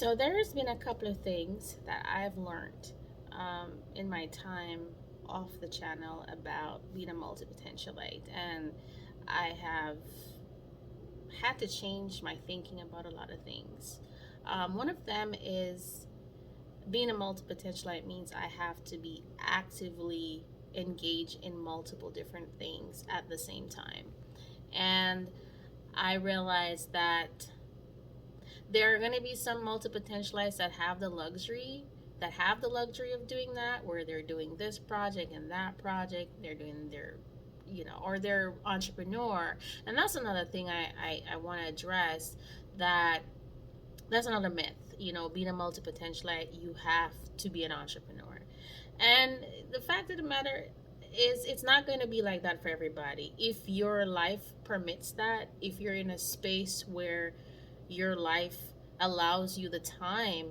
So there's been a couple of things that I've learned in my time off the channel about being a multipotentialite, and I have had to change my thinking about a lot of things. One of them is being a multipotentialite means I have to be actively engaged in multiple different things at the same time. And I realized that there are going to be some multipotentialites that have the luxury of doing that, where they're doing this project and that project, they're doing their, or they're entrepreneur. And that's another thing I want to address, that that's another myth. Being a multipotentialite, you have to be an entrepreneur. And the fact of the matter is, it's not going to be like that for everybody. If your life permits that, if you're in a space where your life allows you the time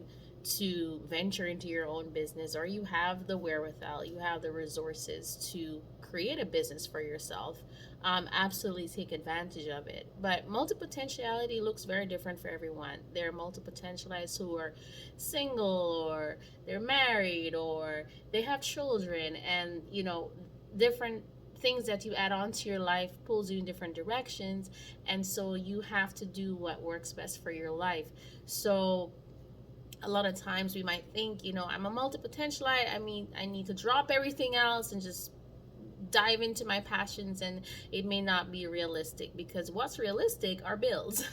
to venture into your own business, or you have the wherewithal, you have the resources to create a business for yourself, absolutely take advantage of it. But multipotentiality looks very different for everyone. There are multipotentialites who are single, or they're married, or they have children, and different things that you add on to your life pulls you in different directions, and so you have to do what works best for your life. So a lot of times we might think, I'm a multipotentialite, I mean, I need to drop everything else and just dive into my passions, and it may not be realistic, because what's realistic are bills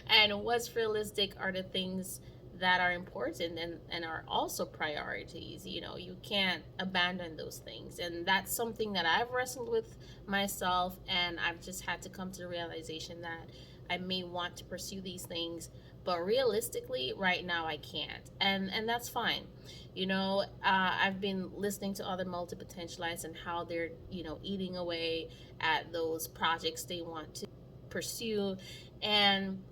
and what's realistic are the things that are important, and are also priorities. You can't abandon those things, and that's something that I've wrestled with myself, and I've just had to come to the realization that I may want to pursue these things, but realistically right now I can't, and that's fine. I've been listening to other multipotentialites and how they're eating away at those projects they want to pursue, and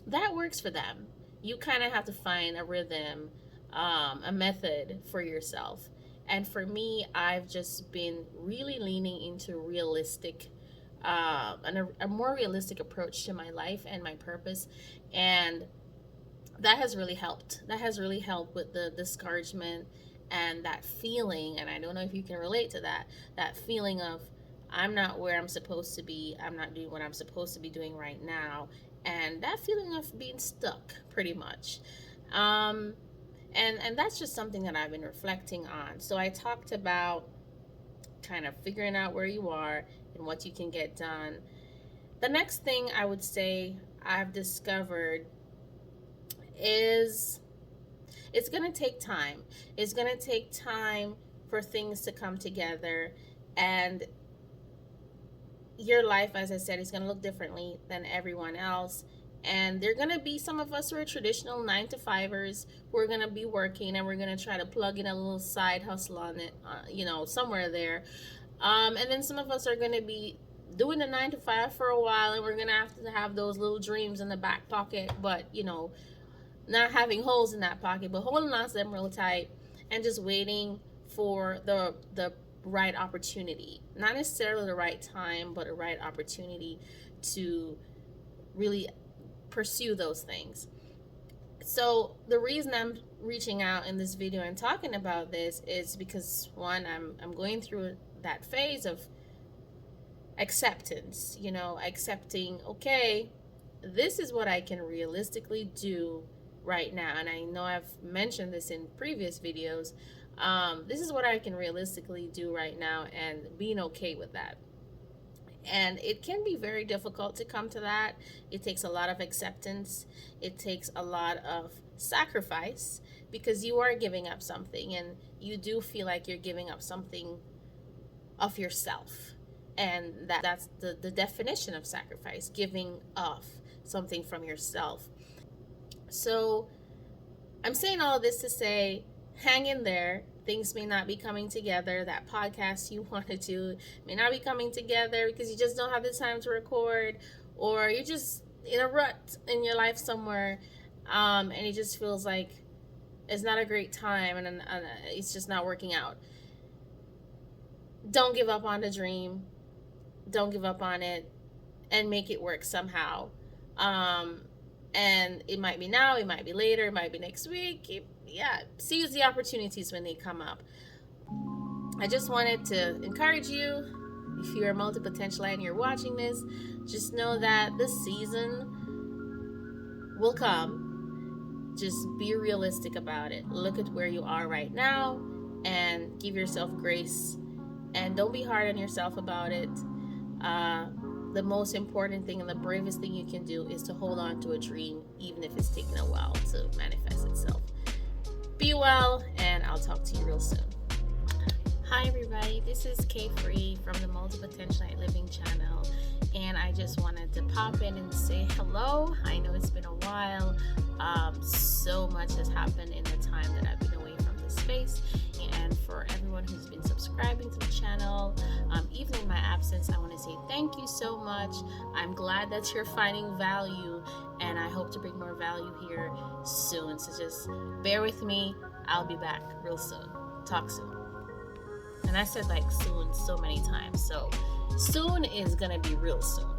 that works for them. You kind of have to find a rhythm, a method for yourself. And for me, I've just been really leaning into realistic, a more realistic approach to my life and my purpose. And that has really helped. That has really helped with the discouragement and that feeling. And I don't know if you can relate to that feeling of, I'm not where I'm supposed to be. I'm not doing what I'm supposed to be doing right now. And that feeling of being stuck, pretty much. Um, and that's just something that I've been reflecting on. So I talked about kind of figuring out where you are and what you can get done. The next thing I would say I've discovered is, it's going to take time. It's going to take time for things to come together, and your life, as I said, is going to look differently than everyone else. And there are going to be some of us who are traditional 9 to 5ers. We're going to be working, and we're going to try to plug in a little side hustle on it, somewhere there. And then some of us are going to be doing the 9 to 5 for a while, and we're going to have those little dreams in the back pocket, but not having holes in that pocket, but holding on to them real tight, and just waiting for the right opportunity. Not necessarily the right time, but a right opportunity to really pursue those things. So the reason I'm reaching out in this video and talking about this is because, one, I'm going through that phase of acceptance, accepting, okay, this is what I can realistically do right now. And I know I've mentioned this in previous videos. This is what I can realistically do right now, and being okay with that. And it can be very difficult to come to that. It takes a lot of acceptance. It takes a lot of sacrifice, because you are giving up something, and you do feel like you're giving up something of yourself. And that's the definition of sacrifice, giving up something from yourself. So I'm saying all of this to say, hang in there. Things may not be coming together. That podcast you want to do may not be coming together because you just don't have the time to record, or you're just in a rut in your life somewhere, and it just feels like it's not a great time, and it's just not working out. Don't give up on the dream. Don't give up on it, and make it work somehow. And it might be now, it might be later, it might be next week. Yeah, seize the opportunities when they come up. I just wanted to encourage you, if you're a multipotentialite and you're watching this, just know that this season will come. Just be realistic about it. Look at where you are right now and give yourself grace. And don't be hard on yourself about it. The most important thing and the bravest thing you can do is to hold on to a dream, even if it's taken a while to manifest itself. Be well, and I'll talk to you real soon. Hi everybody, this is Kay Free from the Multipotentialite Living channel, and I just wanted to pop in and say hello. I know it's been a while. So much has happened in the time that I've been away from this space, and for everyone who's been subscribing to the channel, even in my absence, I want to say thank you so much. I'm glad that you're finding value, and I hope to bring more value here soon. So just bear with me. I'll be back real soon. Talk soon. And I said like soon so many times, so soon is gonna be real soon.